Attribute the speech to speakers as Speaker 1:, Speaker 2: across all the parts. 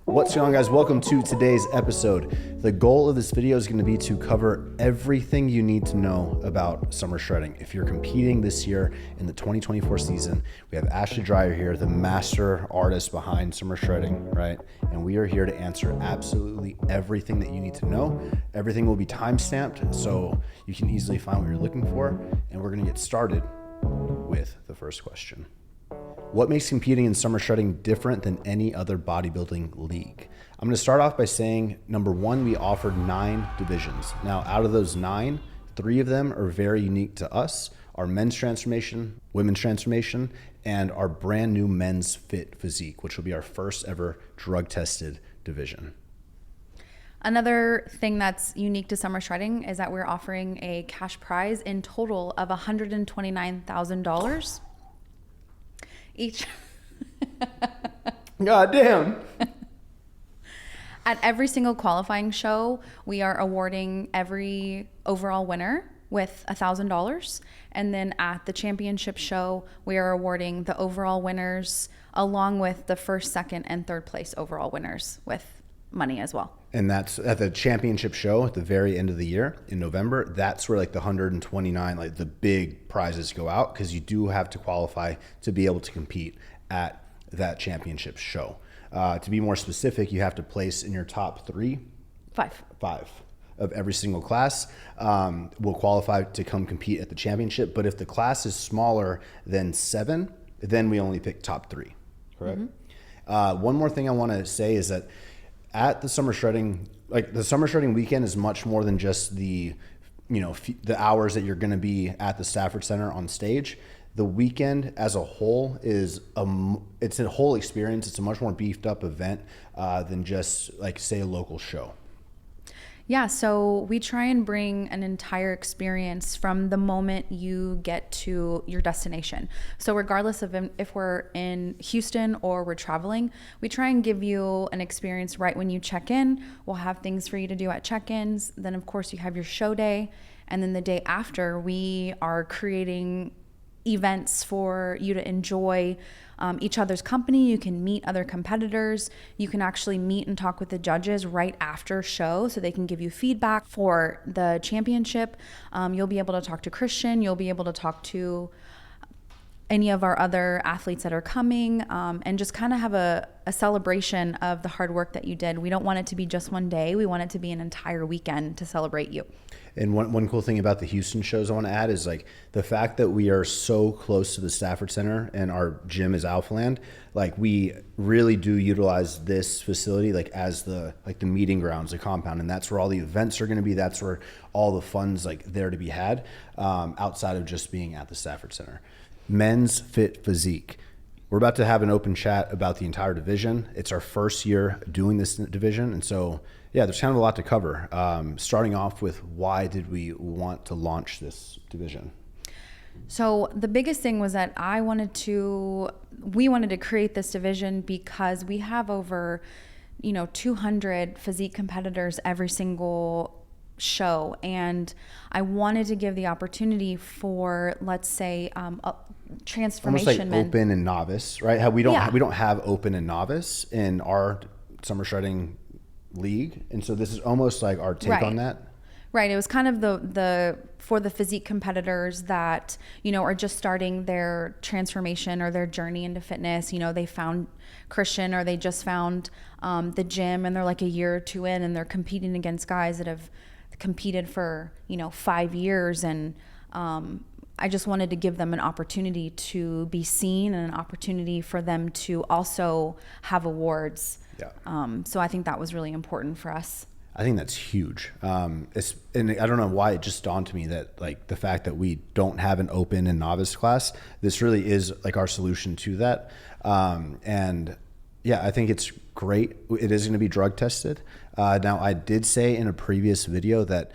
Speaker 1: What's going on, guys? Welcome to today's episode. The goal of this video is going to be to cover everything you need to know about summer shredding. If you're competing this year in the 2024 season, we have Ashley Dreyer here, the master artist behind summer shredding, right? And we are here to answer absolutely everything that you need to know. Everything will be time-stamped, so you can easily find what you're looking for. And we're going to get started with the first question. What makes competing in summer shredding different than any other bodybuilding league? I'm going to start off by saying, number one, we offer 9 divisions. Now, out of those 9, 3 of them are very unique to us: our men's transformation, women's transformation, and our brand new men's fit physique, which will be our first ever drug tested division.
Speaker 2: Another thing that's unique to summer shredding is that we're offering a cash prize in total of $129,000 each.
Speaker 1: God damn.
Speaker 2: At every single qualifying show, we are awarding every overall winner with $1,000. And then at the championship show, we are awarding the overall winners along with the first, second, and third place overall winners with money as well.
Speaker 1: And that's at the championship show at the very end of the year in November. That's where like the 129, like the big prizes go out, because you do have to qualify to be able to compete at that championship show. To be more specific, you have to place in your top 5 of every single class will qualify to come compete at the championship. But if the class is smaller than 7, then we only pick top 3, correct? Mm-hmm. One more thing I want to say is that at the summer shredding, like the summer shredding weekend is much more than just the hours that you're going to be at the Stafford Center on stage. The weekend as a whole is it's a whole experience. It's a much more beefed up event than just like say a local show.
Speaker 2: Yeah, so we try and bring an entire experience from the moment you get to your destination. So regardless of if we're in Houston or we're traveling, we try and give you an experience right when you check in. We'll have things for you to do at check-ins. Then of course you have your show day. And then the day after, we are creating events for you to enjoy each other's company. You can meet other competitors. You can actually meet and talk with the judges right after show so they can give you feedback. For the championship, you'll be able to talk to Christian. You'll be able to talk to any of our other athletes that are coming, and just kind of have a celebration of the hard work that you did. We don't want it to be just one day. We want it to be an entire weekend to celebrate you.
Speaker 1: And one cool thing about the Houston shows I want to add is like the fact that we are so close to the Stafford Center and our gym is Alphaland. Like we really do utilize this facility like as the meeting grounds, the compound, and that's where all the events are going to be. That's where all the fun's like there to be had, outside of just being at the Stafford Center. Men's fit physique. We're about to have an open chat about the entire division. It's our first year doing this division, and so yeah, there's kind of a lot to cover. Starting off with, why did we want to launch this division?
Speaker 2: So the biggest thing was that we wanted to create this division because we have over 200 physique competitors every single show, and I wanted to give the opportunity for, let's say, transformation
Speaker 1: almost like
Speaker 2: men.
Speaker 1: Open and novice, right? How we don't have open and novice in our summer shredding league, and so this is almost like our take on that.
Speaker 2: Right. It was kind of the for the physique competitors that are just starting their transformation or their journey into fitness. They found Christian, or they just found the gym, and they're like a year or 2 in, and they're competing against guys that have competed for 5 years, and I just wanted to give them an opportunity to be seen and an opportunity for them to also have awards. Yeah. So I think that was really important for us.
Speaker 1: I think that's huge. And I don't know why it just dawned to me that like the fact that we don't have an open and novice class, this really is like our solution to that. And yeah, I think it's great. It is going to be drug tested. Now I did say in a previous video that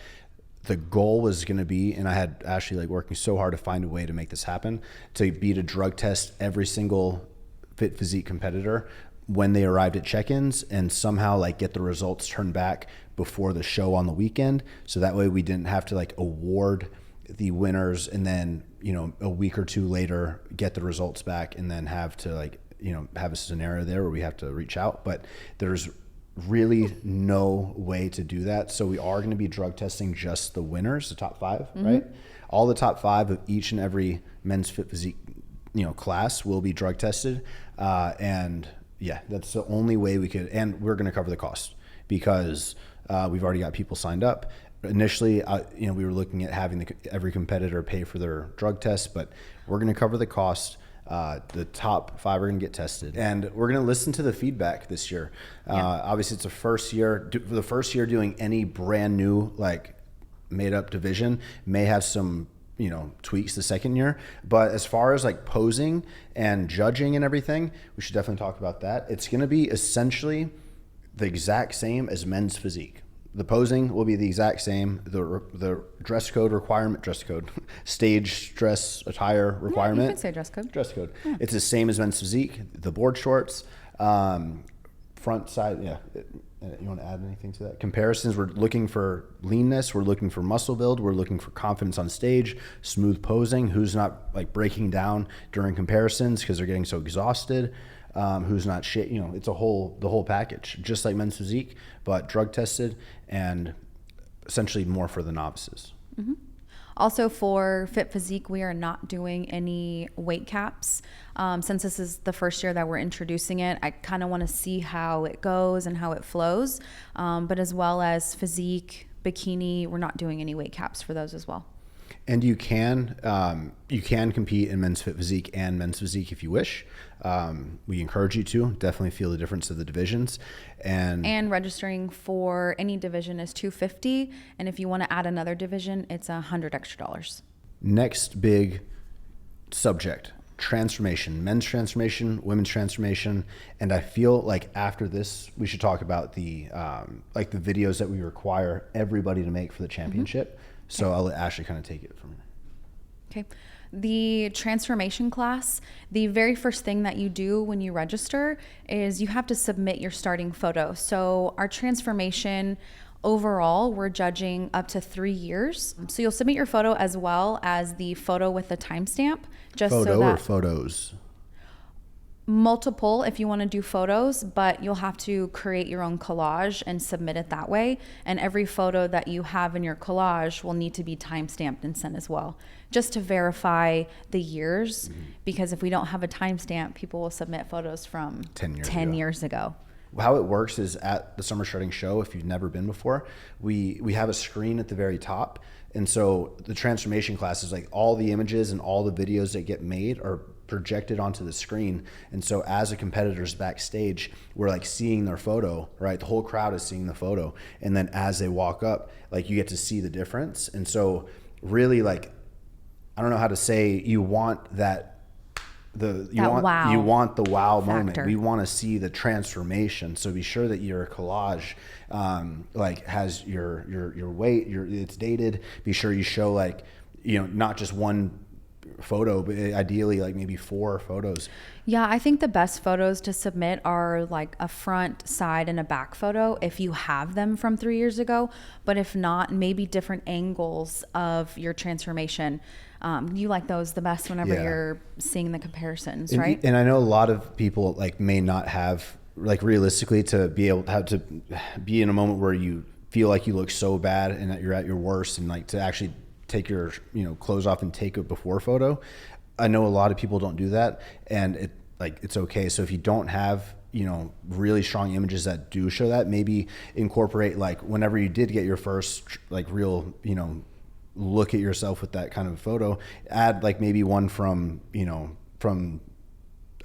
Speaker 1: the goal was going to be, and I had Ashley like working so hard to find a way to make this happen, to be to drug test every single fit physique competitor when they arrived at check-ins, and somehow like get the results turned back before the show on the weekend. So that way we didn't have to like award the winners and then, a week or 2 later get the results back and then have to like have a scenario there where we have to reach out, but there's really no way to do that. So we are going to be drug testing just the winners, the top 5, right? All the top 5 of each and every men's fit physique, class will be drug tested. And yeah, that's the only way we could, and we're going to cover the cost because we've already got people signed up. Initially, we were looking at having every competitor pay for their drug test, but we're going to cover the cost. The top 5 are going to get tested, and we're going to listen to the feedback this year. Obviously, it's the first year doing any brand new, like, made up division. May have some, tweaks the second year, but as far as like posing and judging and everything, we should definitely talk about that. It's going to be essentially the exact same as men's physique. The posing will be the exact same. The dress code, stage dress attire requirement.
Speaker 2: You can say dress code.
Speaker 1: Dress code. Yeah. It's the same as men's physique. The board shorts, front side. Yeah. You want to add anything to that? Comparisons. We're looking for leanness. We're looking for muscle build. We're looking for confidence on stage, smooth posing. Who's not like breaking down during comparisons because they're getting so exhausted. Who's not shit, it's the whole package, just like men's physique, but drug tested and essentially more for the novices.
Speaker 2: Mm-hmm. Also for Fit Physique, we are not doing any weight caps. Since this is the first year that we're introducing it, I kind of want to see how it goes and how it flows. But as well as physique, bikini, we're not doing any weight caps for those as well.
Speaker 1: And you can compete in men's fit physique and men's physique if you wish. We encourage you to definitely feel the difference of the divisions, and registering for any division is $250, and if you want to add another division, it's $100 extra. Next big subject: transformation, men's transformation, women's transformation, and I feel like after this we should talk about the the videos that we require everybody to make for the championship. Mm-hmm. So I'll let Ashley kind of take it from here.
Speaker 2: Okay. The transformation class, the very first thing that you do when you register is you have to submit your starting photo. So our transformation overall, we're judging up to 3 years. So you'll submit your photo as well as the photo with the timestamp.
Speaker 1: Photo or photos?
Speaker 2: Multiple if you want to do photos, but you'll have to create your own collage and submit it that way. And every photo that you have in your collage will need to be timestamped and sent as well, just to verify the years. Mm-hmm. Because if we don't have a timestamp, people will submit photos from 10 years ago.
Speaker 1: How it works is at the Summer Shredding Show, if you've never been before, we have a screen at the very top. And so the transformation class is like all the images and all the videos that get made are projected onto the screen. And so as a competitor's backstage, we're like seeing their photo, right? The whole crowd is seeing the photo. And then as they walk up, like you get to see the difference. And so really, like, I don't know how to say, you want
Speaker 2: wow
Speaker 1: you want the wow
Speaker 2: factor.
Speaker 1: Moment. We want to see the transformation. So be sure that your collage has your weight, it's dated. Be sure you show not just one photo, but ideally like maybe 4 photos.
Speaker 2: Yeah, I think the best photos to submit are like a front, side, and a back photo if you have them from 3 years ago. But if not, maybe different angles of your transformation. You like those the best whenever you're seeing the comparisons, right?
Speaker 1: And I know a lot of people may not have, realistically, to be able to have to be in a moment where you feel like you look so bad and that you're at your worst, and to actually take your clothes off and take a before photo. I know a lot of people don't do that, and it's okay. So if you don't have really strong images that do show that, maybe incorporate whenever you did get your first real look at yourself with that kind of photo, add maybe one from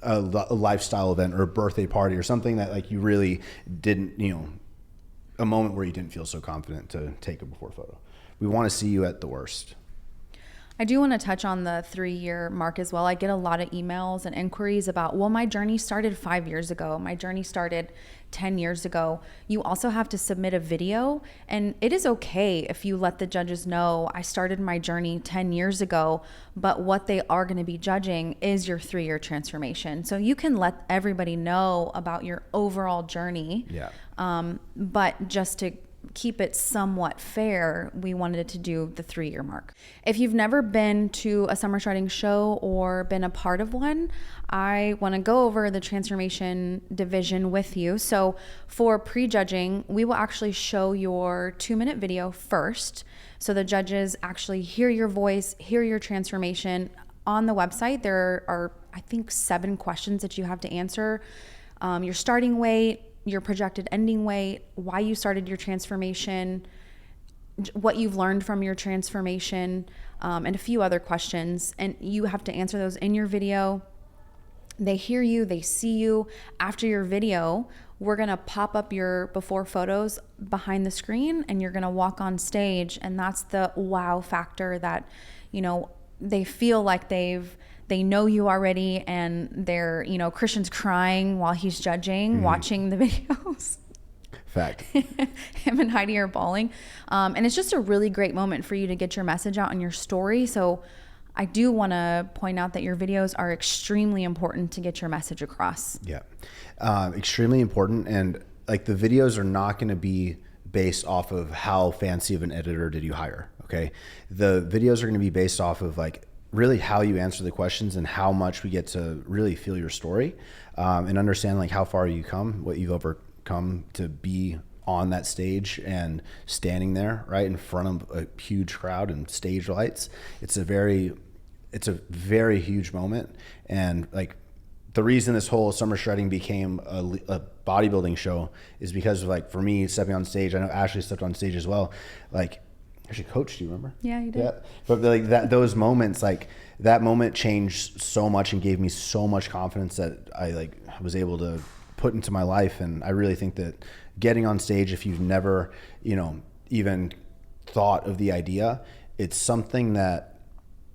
Speaker 1: a lifestyle event or a birthday party or something that you really didn't, a moment where you didn't feel so confident to take a before photo. We want to see you at the worst.
Speaker 2: I do want to touch on the 3-year mark as well. I get a lot of emails and inquiries about, well, my journey started 5 years ago. My journey started 10 years ago. You also have to submit a video, and it is okay if you let the judges know I started my journey 10 years ago, but what they are going to be judging is your 3-year transformation. So you can let everybody know about your overall journey.
Speaker 1: Yeah.
Speaker 2: But just to keep it somewhat fair, we wanted to do the 3-year mark. If you've never been to a summer shredding show or been a part of one, I want to go over the transformation division with you. So for prejudging, we will actually show your 2-minute video first. So the judges actually hear your voice, hear your transformation. On the website, there are, I think, 7 questions that you have to answer. Your starting weight, your projected ending weight, why you started your transformation, what you've learned from your transformation, and a few other questions. And you have to answer those in your video. They hear you, they see you. After your video, we're gonna pop up your before photos behind the screen, and you're gonna walk on stage. And that's the wow factor that, you know, they feel like they know you already, and they're, you know, Christian's crying while he's judging, watching the videos.
Speaker 1: Fact.
Speaker 2: Him and Heidi are bawling. And it's just a really great moment for you to get your message out in your story. So I do want to point out that your videos are extremely important to get your message across.
Speaker 1: Yeah. Extremely important. And like the videos are not going to be based off of how fancy of an editor did you hire. Okay. The videos are going to be based off of like really how you answer the questions and how much we get to really feel your story, and understand like how far you come, what you've overcome to be on that stage and standing there right in front of a huge crowd and stage lights. It's a very huge moment. And like the reason this whole summer shredding became a bodybuilding show is because of like, for me, stepping on stage. I know Ashley stepped on stage as well. Like, actually coached you, remember?
Speaker 2: Yeah, you did.
Speaker 1: Yeah. But like those moments, like that moment changed so much and gave me so much confidence that I like was able to put into my life. And I really think that getting on stage, if you've never, you know, even thought of the idea, it's something that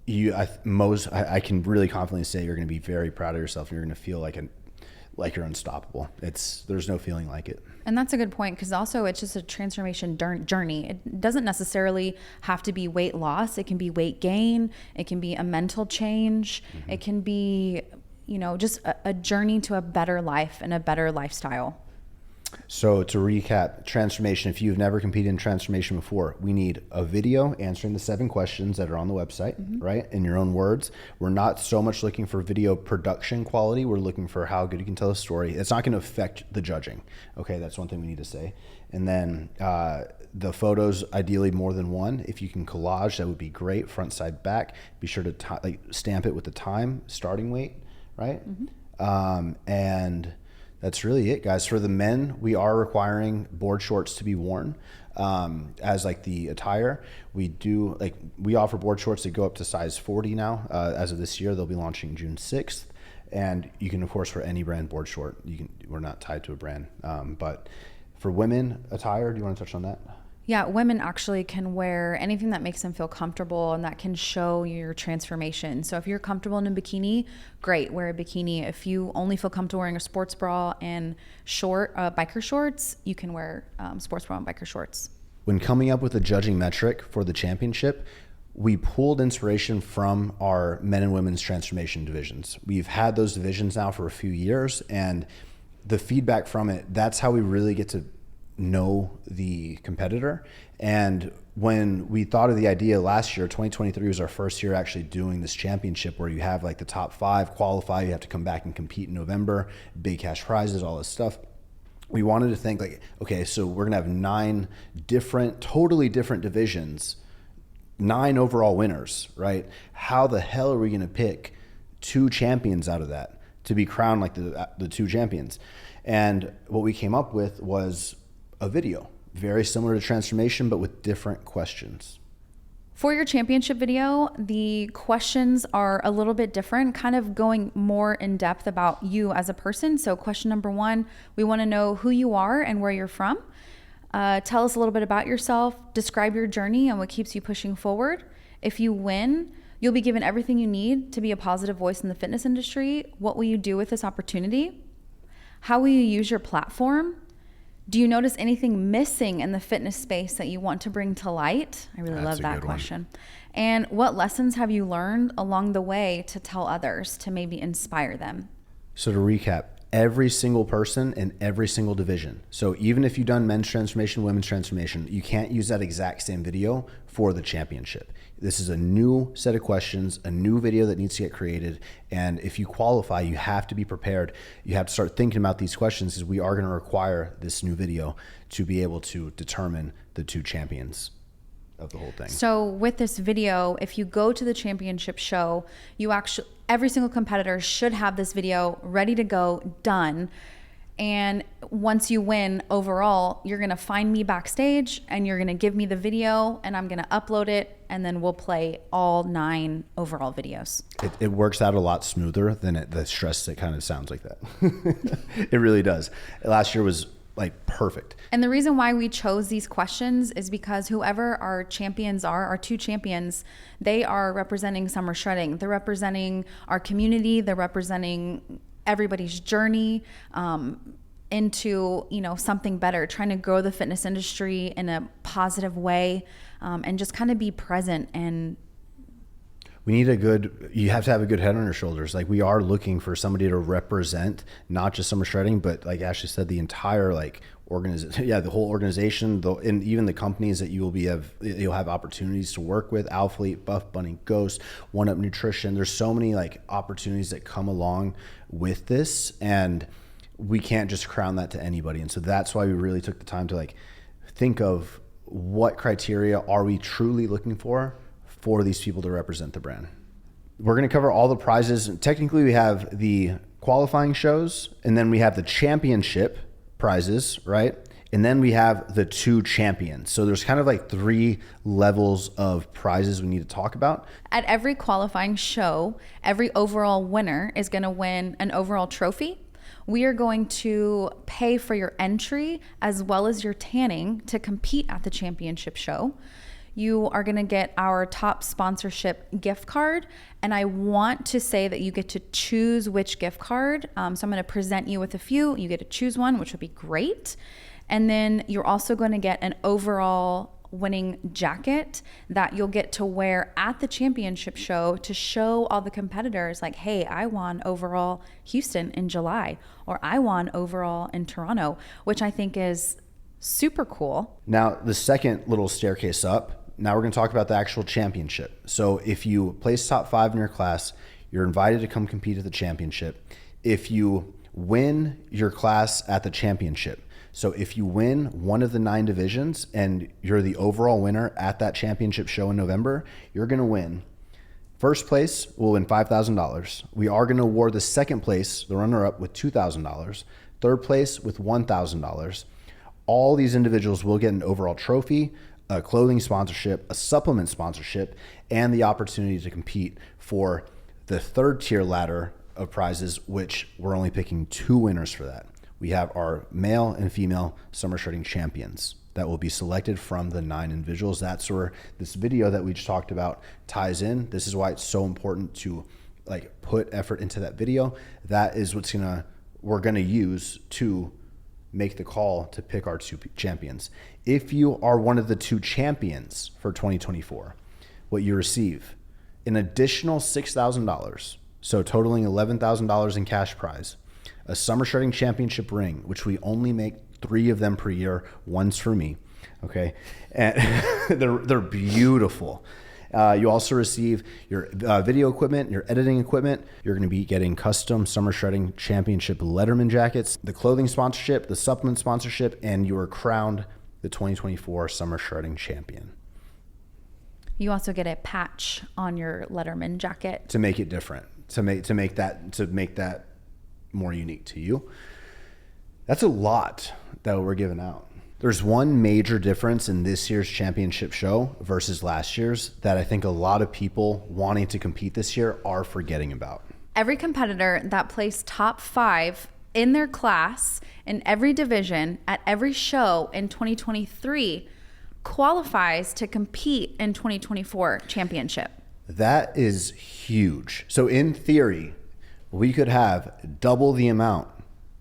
Speaker 1: I can really confidently say you're going to be very proud of yourself, and you're going to feel like you're unstoppable. There's no feeling like it.
Speaker 2: And that's a good point, because also it's just a transformation journey. It doesn't necessarily have to be weight loss. It can be weight gain. It can be a mental change. Mm-hmm. It can be, you know, just a journey to a better life and a better lifestyle.
Speaker 1: So to recap, transformation, if you've never competed in transformation before, we need a video answering the 7 questions that are on the website, right? In your own words. We're not so much looking for video production quality. We're looking for how good you can tell a story. It's not going to affect the judging. Okay, that's one thing we need to say. And then the photos, ideally more than one. If you can collage, that would be great. Front, side, back. Be sure to stamp it with the time, starting weight, right? And that's really it, guys. For the men, we are requiring board shorts to be worn as like the attire. We offer board shorts that go up to size 40 now. As of this year, they'll be launching June 6th. And you can, of course, wear any brand board short. We're not tied to a brand. But for women attire, do you want to touch on that?
Speaker 2: Yeah, women actually can wear anything that makes them feel comfortable and that can show your transformation. So if you're comfortable in a bikini, great, wear a bikini. If you only feel comfortable wearing a sports bra and biker shorts, you can wear sports bra and biker shorts.
Speaker 1: When coming up with a judging metric for the championship, we pulled inspiration from our men and women's transformation divisions. We've had those divisions now for a few years, and the feedback from it, that's how we really get to know the competitor. And when we thought of the idea last year, 2023 was our first year actually doing this championship where you have like the top 5 qualify, you have to come back and compete in November, big cash prizes, all this stuff. We wanted to think like, okay, so we're gonna have 9 totally different divisions, 9 overall winners, right? How the hell are we gonna pick 2 champions out of that to be crowned like the 2 champions? And what we came up with was a video, very similar to transformation, but with different questions.
Speaker 2: For your championship video, the questions are a little bit different, kind of going more in depth about you as a person. So question number 1, we want to know who you are and where you're from. Tell us a little bit about yourself, describe your journey and what keeps you pushing forward. If you win, you'll be given everything you need to be a positive voice in the fitness industry. What will you do with this opportunity? How will you use your platform? Do you notice anything missing in the fitness space that you want to bring to light? I really love that question. And what lessons have you learned along the way to tell others to maybe inspire them?
Speaker 1: So to recap, every single person in every single division. So even if you've done men's transformation, women's transformation, you can't use that exact same video for the championship. This is a new set of questions, a new video that needs to get created. And if you qualify, you have to be prepared. You have to start thinking about these questions, because we are going to require this new video to be able to determine the 2 champions of the whole thing.
Speaker 2: So with this video, if you go to the championship show, every single competitor should have this video ready to go, done. And once you win overall, you're going to find me backstage and you're going to give me the video and I'm going to upload it, and then we'll play all 9 overall videos.
Speaker 1: It works out a lot smoother than the stress that kind of sounds like that. It really does. Last year was like perfect.
Speaker 2: And the reason why we chose these questions is because whoever our champions are, our 2 champions, they are representing summer shredding. They're representing our community. They're representing everybody's journey into, something better, trying to grow the fitness industry in a positive way, and just kind of be present. And
Speaker 1: we need you have to have a good head on your shoulders. Like, we are looking for somebody to represent not just summer shredding, but like Ashley said, the entire organization, the whole organization, and even the companies that you'll have opportunities to work with: Alphalete, Buff Bunny, Ghost, One Up Nutrition. There's so many opportunities that come along with this, and we can't just crown that to anybody. And so that's why we really took the time to think of what criteria are we truly looking for these people to represent the brand. We're going to cover all the prizes. Technically, we have the qualifying shows, and then we have the championship prizes, right? And then we have the 2 champions. So there's kind of 3 levels of prizes we need to talk about.
Speaker 2: At every qualifying show, every overall winner is going to win an overall trophy. We are going to pay for your entry as well as your tanning to compete at the championship show. You are going to get our top sponsorship gift card. And I want to say that you get to choose which gift card. So I'm going to present you with a few. You get to choose one, which would be great. And then you're also going to get an overall winning jacket that you'll get to wear at the championship show to show all the competitors, hey, I won overall Houston in July, or I won overall in Toronto, which I think is super cool.
Speaker 1: Now, the second little staircase up, now we're going to talk about the actual championship. So if you place top 5 in your class, you're invited to come compete at the championship. If you win your class at the championship, so if you win one of the 9 divisions and you're the overall winner at that championship show in November, you're going to win. First place will win $5,000. We are going to award the second place, the runner-up, with $2,000. Third place with $1,000. All these individuals will get an overall trophy, a clothing sponsorship, a supplement sponsorship, and the opportunity to compete for the 3rd tier ladder of prizes, which we're only picking 2 winners for that. We have our male and female summer shredding champions that will be selected from the 9 individuals. That's where this video that we just talked about ties in. This is why it's so important to put effort into that video. That is what's we're gonna use to make the call to pick our 2 champions. If you are one of the 2 champions for 2024, what you receive, an additional $6,000, so totaling $11,000 in cash prize, a summer shredding championship ring, which we only make 3 of them per year. One's for me, okay? And they're beautiful. You also receive your video equipment, your editing equipment. You're going to be getting custom summer shredding championship Letterman jackets, the clothing sponsorship, the supplement sponsorship, and you are crowned the 2024 summer shredding champion.
Speaker 2: You also get a patch on your Letterman jacket
Speaker 1: to make it different, to make that more unique to you. That's a lot that we're giving out. There's one major difference in this year's championship show versus last year's that I think a lot of people wanting to compete this year are forgetting about.
Speaker 2: Every competitor that placed top 5 in their class in every division at every show in 2023 qualifies to compete in 2024 championship.
Speaker 1: That is huge. So in theory, we could have double the amount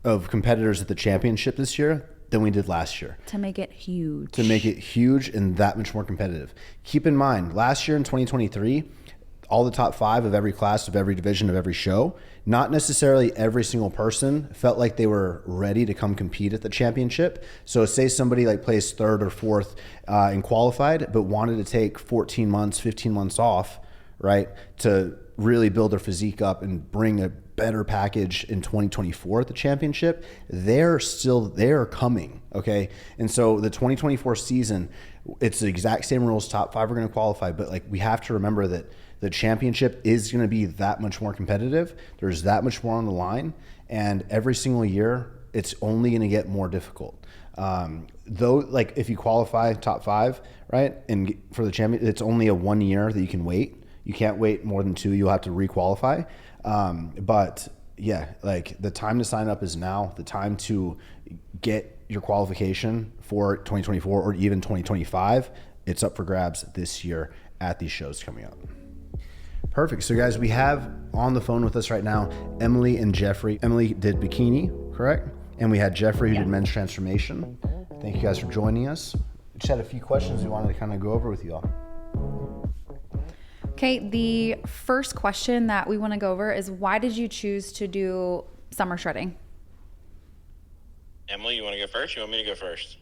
Speaker 1: of competitors at the championship this year than we did last year.
Speaker 2: To make it huge.
Speaker 1: To make it huge and that much more competitive. Keep in mind, last year in 2023, all the top 5 of every class, of every division, of every show. Not necessarily every single person felt like they were ready to come compete at the championship. So say somebody like placed 3rd or 4th and qualified, but wanted to take 14 months, 15 months off, right, to really build their physique up and bring a better package in 2024 at the championship. They're coming, okay? And so the 2024 season, it's the exact same rules. Top 5 are going to qualify, but like we have to remember that the championship is going to be that much more competitive. There's that much more on the line, and every single year it's only going to get more difficult. Though, like if you qualify top 5, right, and for the champion, it's only a 1 year that you can wait. You can't wait more than 2. You'll have to requalify. But yeah, like the time to sign up is now. The time to get your qualification for 2024 or even 2025, it's up for grabs this year at these shows coming up. Perfect. So guys, we have on the phone with us right now Emily and Jeffrey. Emily did bikini, correct? And we had Jeffrey who did men's transformation. Thank you guys for joining us. We just had a few questions we wanted to kind of go over with you all.
Speaker 2: Okay, the first question that we want to go over is, why did you choose to do summer shredding?
Speaker 3: Emily, you want to go first? You want me to go first?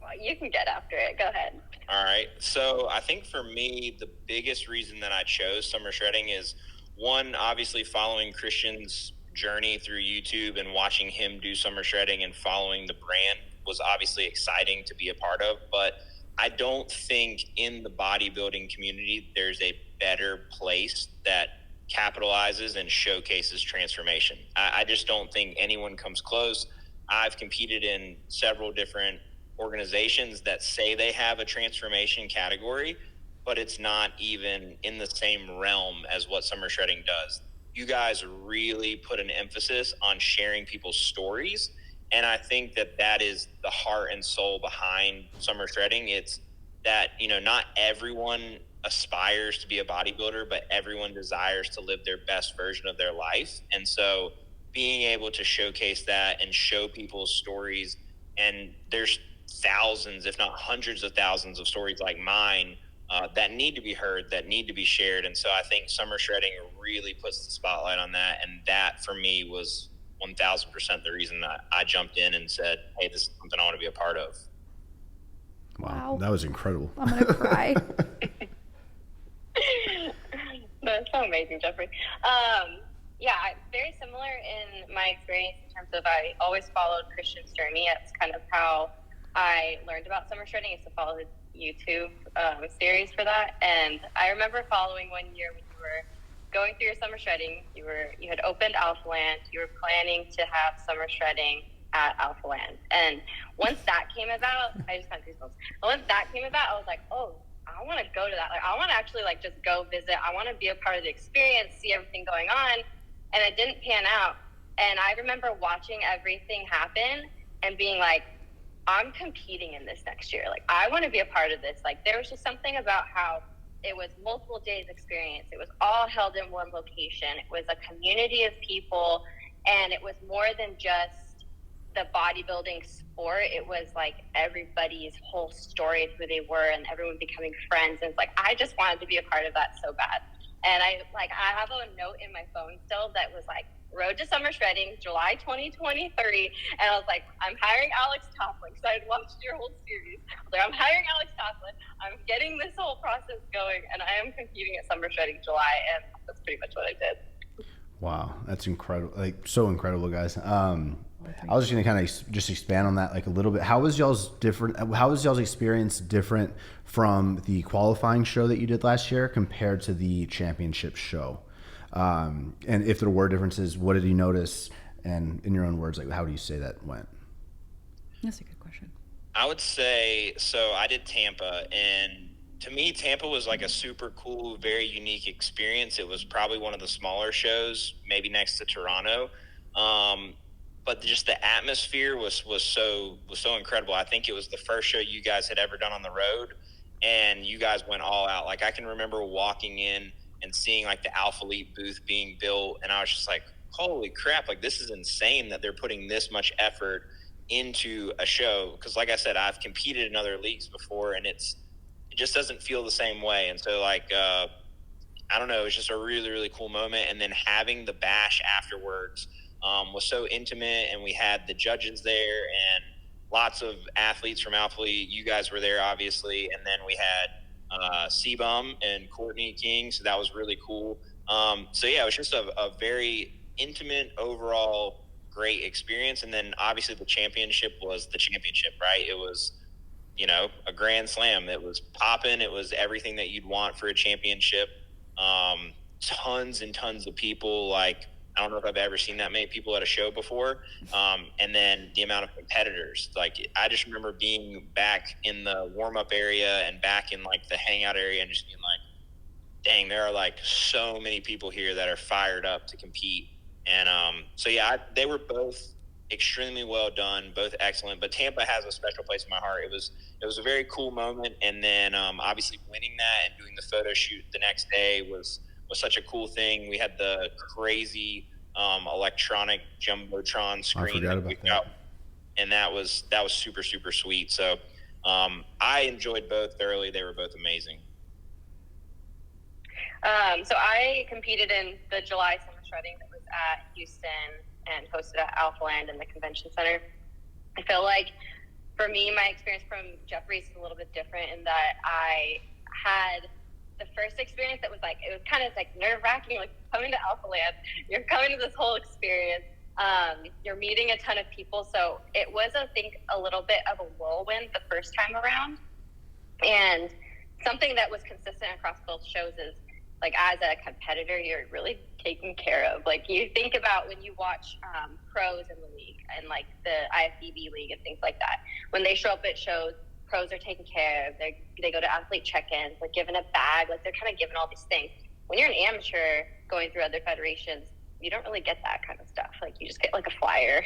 Speaker 4: Well, you can get after it. Go ahead.
Speaker 3: All right. So I think for me, the biggest reason that I chose summer shredding is, one, obviously following Christian's journey through YouTube and watching him do summer shredding and following the brand was obviously exciting to be a part of. But I don't think in the bodybuilding community there's a better place that capitalizes and showcases transformation. I just don't think anyone comes close. I've competed in several different organizations that say they have a transformation category, but it's not even in the same realm as what summer shredding does. You guys really put an emphasis on sharing people's stories, and I think that that is the heart and soul behind summer shredding. It's that, you know, not everyone aspires to be a bodybuilder, but everyone desires to live their best version of their life. And so being able to showcase that and show people's stories, and there's thousands, if not hundreds of thousands of stories like mine that need to be heard, that need to be shared. And so I think summer shredding really puts the spotlight on that. And that for me was 1000% the reason that I jumped in and said, hey, this is something I want to be a part of.
Speaker 1: Wow. That was incredible.
Speaker 2: I'm going to cry.
Speaker 4: That's so amazing, Jeffrey. Yeah, very similar in my experience in terms of I always followed Christian's journey. It's kind of how I learned about summer shredding, is to follow his YouTube series for that. And I remember following one year when you were going through your summer shredding, you had opened Alpha Land, you were planning to have summer shredding at Alpha Land. And once that came about, I just got goosebumps. Once that came about, I was like, oh, I want to go to that. Like, I want to actually like just go visit. I want to be a part of the experience, see everything going on. And it didn't pan out. And I remember watching everything happen and being like, I'm competing in this next year. Like, I want to be a part of this. Like, there was just something about how it was multiple days experience. It was all held in one location. It was a community of people. And it was more than just the bodybuilding sport. It was like everybody's whole story of who they were and everyone becoming friends. And it's like, I just wanted to be a part of that so bad. And I have a note in my phone still that was like, Road to Summer Shredding, July 2023. And I was like, I'm hiring Alex Toplin, because I had watched your whole series. I was like, I'm hiring Alex Toplin. I'm getting this whole process going, and I am competing at Summer Shredding July, and that's pretty much what I did.
Speaker 1: Wow, that's incredible. Like, so incredible, guys. I was just going to kind of just expand on that like a little bit. How was y'all's experience different from the qualifying show that you did last year compared to the championship show? And if there were differences, what did you notice? And in your own words, like, how do you say that went?
Speaker 2: That's a good question.
Speaker 3: I would say, so I did Tampa, and to me, Tampa was like a super cool, very unique experience. It was probably one of the smaller shows, maybe next to Toronto. But just the atmosphere was so incredible. I think it was the first show you guys had ever done on the road, and you guys went all out. Like, I can remember walking in and seeing like the Alpha Elite booth being built, and I was just like, holy crap, like this is insane that they're putting this much effort into a show. Because like I said, I've competed in other leagues before, and it just doesn't feel the same way. And so like I don't know, it was just a really, really cool moment. And then having the bash afterwards was so intimate, and we had the judges there and lots of athletes from Alpha Elite. You guys were there, obviously. And then we had C-Bum and Courtney King. So that was really cool. So yeah, it was just a very intimate overall great experience. And then obviously the championship was the championship, right? It was, you know, a grand slam. It was popping. It was everything that you'd want for a championship. Tons and tons of people. Like, I don't know if I've ever seen that many people at a show before. And then the amount of competitors. Like, I just remember being back in the warm-up area and back in like the hangout area and just being like, dang, there are like so many people here that are fired up to compete. And so yeah, they were both extremely well done, both excellent. But Tampa has a special place in my heart. It was a very cool moment. And then obviously winning that and doing the photo shoot the next day was such a cool thing. We had the crazy electronic jumbotron screen.
Speaker 1: I forgot about that.
Speaker 3: And that was super, super sweet. So I enjoyed both thoroughly. They were both amazing.
Speaker 4: So I competed in the July summer shredding that was at Houston and hosted at Alphaland in the convention center. I feel like for me, my experience from Jeffries is a little bit different in that I had the first experience that was like, it was kind of like nerve wracking, like coming to Alphaland, you're coming to this whole experience. You're meeting a ton of people. So it was, I think, a little bit of a whirlwind the first time around. And something that was consistent across both shows is, like, as a competitor, you're really taken care of. Like, you think about when you watch pros in the league and like the IFBB league and things like that. When they show up at shows, pros are taken care of. They go to athlete check-ins, they're given a bag, like they're kind of given all these things. When you're an amateur going through other federations, you don't really get that kind of stuff. Like, you just get like a flyer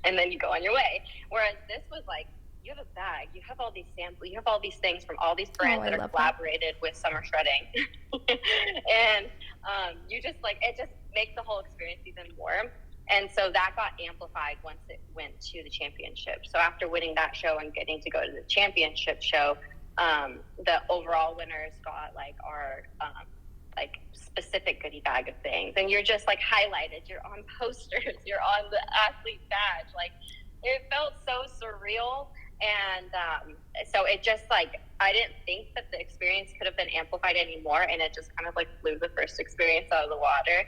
Speaker 4: and then you go on your way. Whereas this was like, you have a bag, you have all these samples, you have all these things from all these brands that are collaborated with summer shredding. And you just like, it just makes the whole experience even more. And so that got amplified once it went to the championship. So after winning that show and getting to go to the championship show, the overall winners got like our like specific goodie bag of things. And you're just like highlighted, you're on posters, you're on the athlete badge. Like, it felt so surreal. And so it just like, I didn't think that the experience could have been amplified anymore, and it just kind of like blew the first experience out of the water.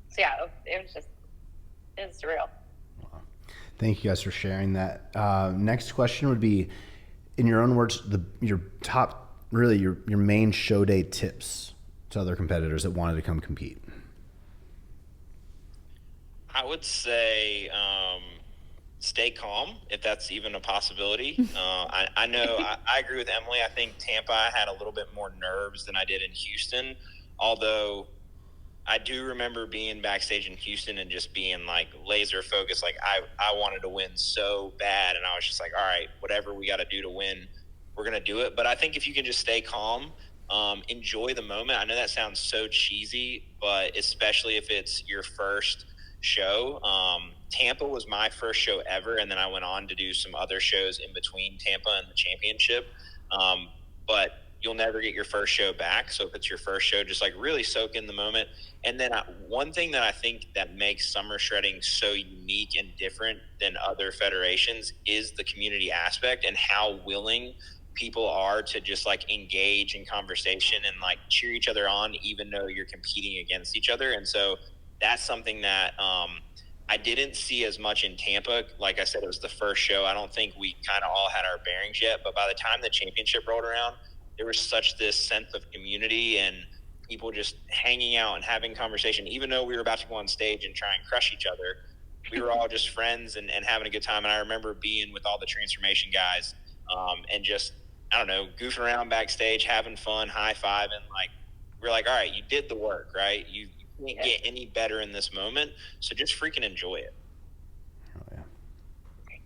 Speaker 4: So yeah, it was surreal.
Speaker 1: Wow. Thank you guys for sharing that. Next question would be, in your own words, your top, really your main show day tips to other competitors that wanted to come compete.
Speaker 3: I would say stay calm, if that's even a possibility. I know I agree with Emily. I think Tampa, I had a little bit more nerves than I did in Houston, although I do remember being backstage in Houston and just being like laser focused. Like, I wanted to win so bad, and I was just like, all right, whatever we got to do to win, we're going to do it. But I think if you can just stay calm, enjoy the moment. I know that sounds so cheesy, but especially if it's your first show. Tampa was my first show ever, and then I went on to do some other shows in between Tampa and the championship. But you'll never get your first show back. So if it's your first show, just like really soak in the moment. And then one thing that I think that makes summer shredding so unique and different than other federations is the community aspect and how willing people are to just like engage in conversation and like cheer each other on, even though you're competing against each other. And so that's something that I didn't see as much in Tampa. Like I said, it was the first show. I don't think we kind of all had our bearings yet, but by the time the championship rolled around, there was such this sense of community and people just hanging out and having conversation. Even though we were about to go on stage and try and crush each other, we were all just friends and having a good time. And I remember being with all the transformation guys and just, I don't know, goofing around backstage, having fun, high-fiving. Like, we're like, all right, you did the work, right? You can't get any better in this moment, so just freaking enjoy it.
Speaker 1: Oh, yeah.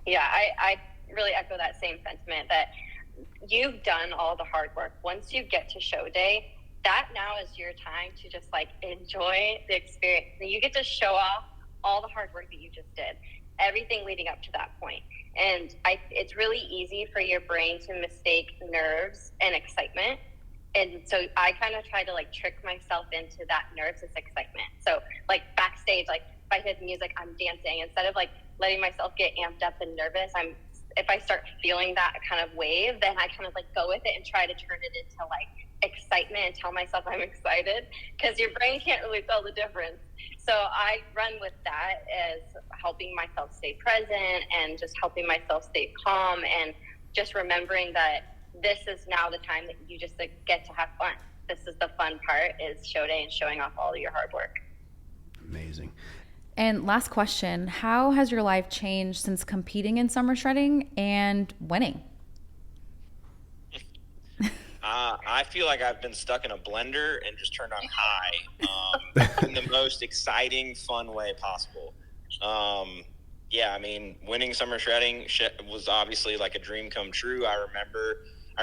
Speaker 4: Yeah, I really echo that same sentiment that you've done all the hard work. Once you get to show day, that now is your time to just like enjoy the experience. And you get to show off all the hard work that you just did, everything leading up to that point. And it's really easy for your brain to mistake nerves and excitement. And so I kind of try to like trick myself into that nervous excitement. So like backstage, like if I hear the music, I'm dancing instead of like letting myself get amped up and nervous. If I start feeling that kind of wave, then I kind of like go with it and try to turn it into like excitement and tell myself I'm excited, because your brain can't really tell the difference. So I run with that as helping myself stay present and just helping myself stay calm, and just remembering that this is now the time that you just like, get to have fun. This is the fun part, is show day and showing off all of your hard work.
Speaker 1: Amazing.
Speaker 2: And last question, how has your life changed since competing in summer shredding and winning?
Speaker 3: I feel like I've been stuck in a blender and just turned on high in the most exciting, fun way possible. Yeah, I mean, winning summer shredding was obviously like a dream come true. I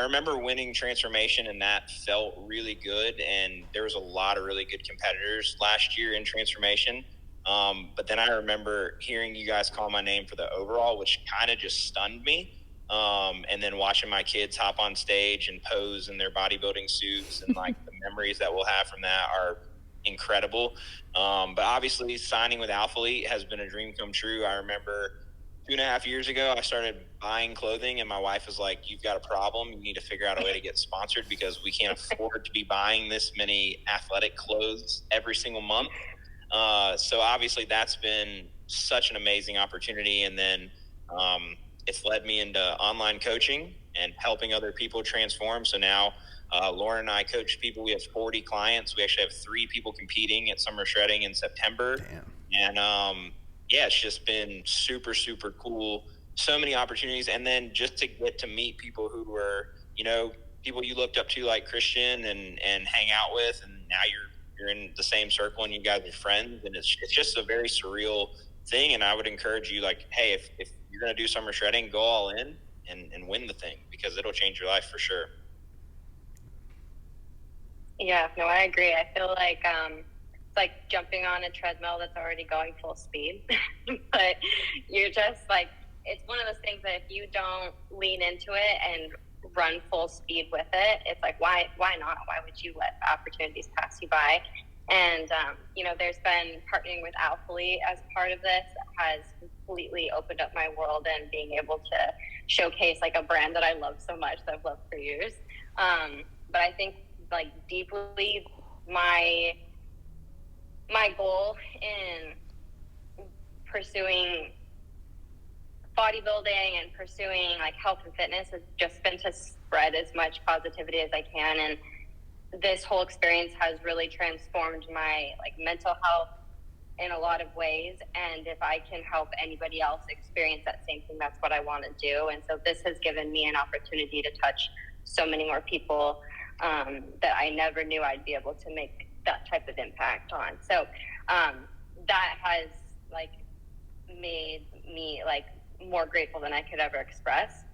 Speaker 3: remember winning transformation, and that felt really good. And there was a lot of really good competitors last year in transformation. But then I remember hearing you guys call my name for the overall, which kind of just stunned me. And then watching my kids hop on stage and pose in their bodybuilding suits, and like the memories that we'll have from that are incredible. But obviously signing with Alpha Elite has been a dream come true. I remember 2.5 years ago, I started buying clothing, and my wife was like, "You've got a problem. You need to figure out a way to get sponsored, because we can't afford to be buying this many athletic clothes every single month." So obviously that's been such an amazing opportunity. And then it's led me into online coaching and helping other people transform. So now Lauren and I coach people. We have 40 clients. We actually have 3 people competing at Summer Shredding in September.
Speaker 1: Damn.
Speaker 3: And yeah, it's just been super, super cool. So many opportunities. And then just to get to meet people who were, you know, people you looked up to like Christian and hang out with, and now you're in the same circle and you guys are friends, and it's just a very surreal thing. And I would encourage you, like, hey, if you're going to do summer shredding, go all in and win the thing, because it'll change your life for sure.
Speaker 4: Yeah, no, I agree. I feel like it's like jumping on a treadmill that's already going full speed, but you're just like, it's one of those things that if you don't lean into it and run full speed with it, it's like, why not? Why would you let opportunities pass you by? And, you know, there's been partnering with Alpha Elite as part of this has completely opened up my world, and being able to showcase like a brand that I love so much, that I've loved for years. But I think like deeply my goal in pursuing bodybuilding and pursuing like health and fitness has just been to spread as much positivity as I can. And this whole experience has really transformed my like mental health in a lot of ways. And if I can help anybody else experience that same thing, that's what I want to do. And so this has given me an opportunity to touch so many more people that I never knew I'd be able to make that type of impact on. So that has like made me like more grateful than I could ever express.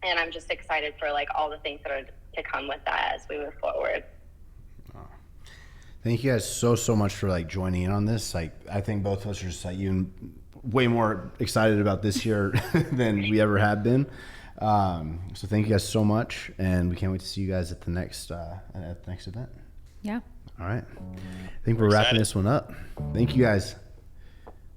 Speaker 4: And I'm just excited for like all the things that are to come with that as we move forward.
Speaker 1: Thank you guys so much for like joining in on this. Like, I think both of us are just like even way more excited about this year than we ever have been. So thank you guys so much, and we can't wait to see you guys at the next event.
Speaker 2: Yeah.
Speaker 1: All right. I think we're wrapping this one up. Thank you guys.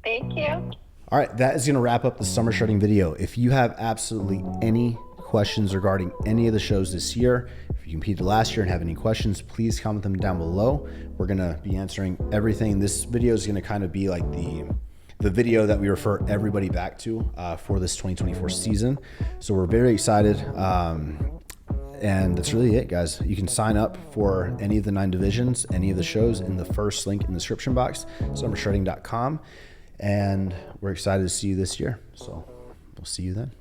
Speaker 4: Thank you.
Speaker 1: All right, that is going to wrap up the summer shredding video. If you have absolutely any questions regarding any of the shows this year, if you competed last year and have any questions, please comment them down below. We're going to be answering everything. This video is going to kind of be like the video that we refer everybody back to for this 2024 season. So we're very excited. And that's really it, guys. You can sign up for any of the 9 divisions, any of the shows in the first link in the description box, summershredding.com. And we're excited to see you this year. So we'll see you then.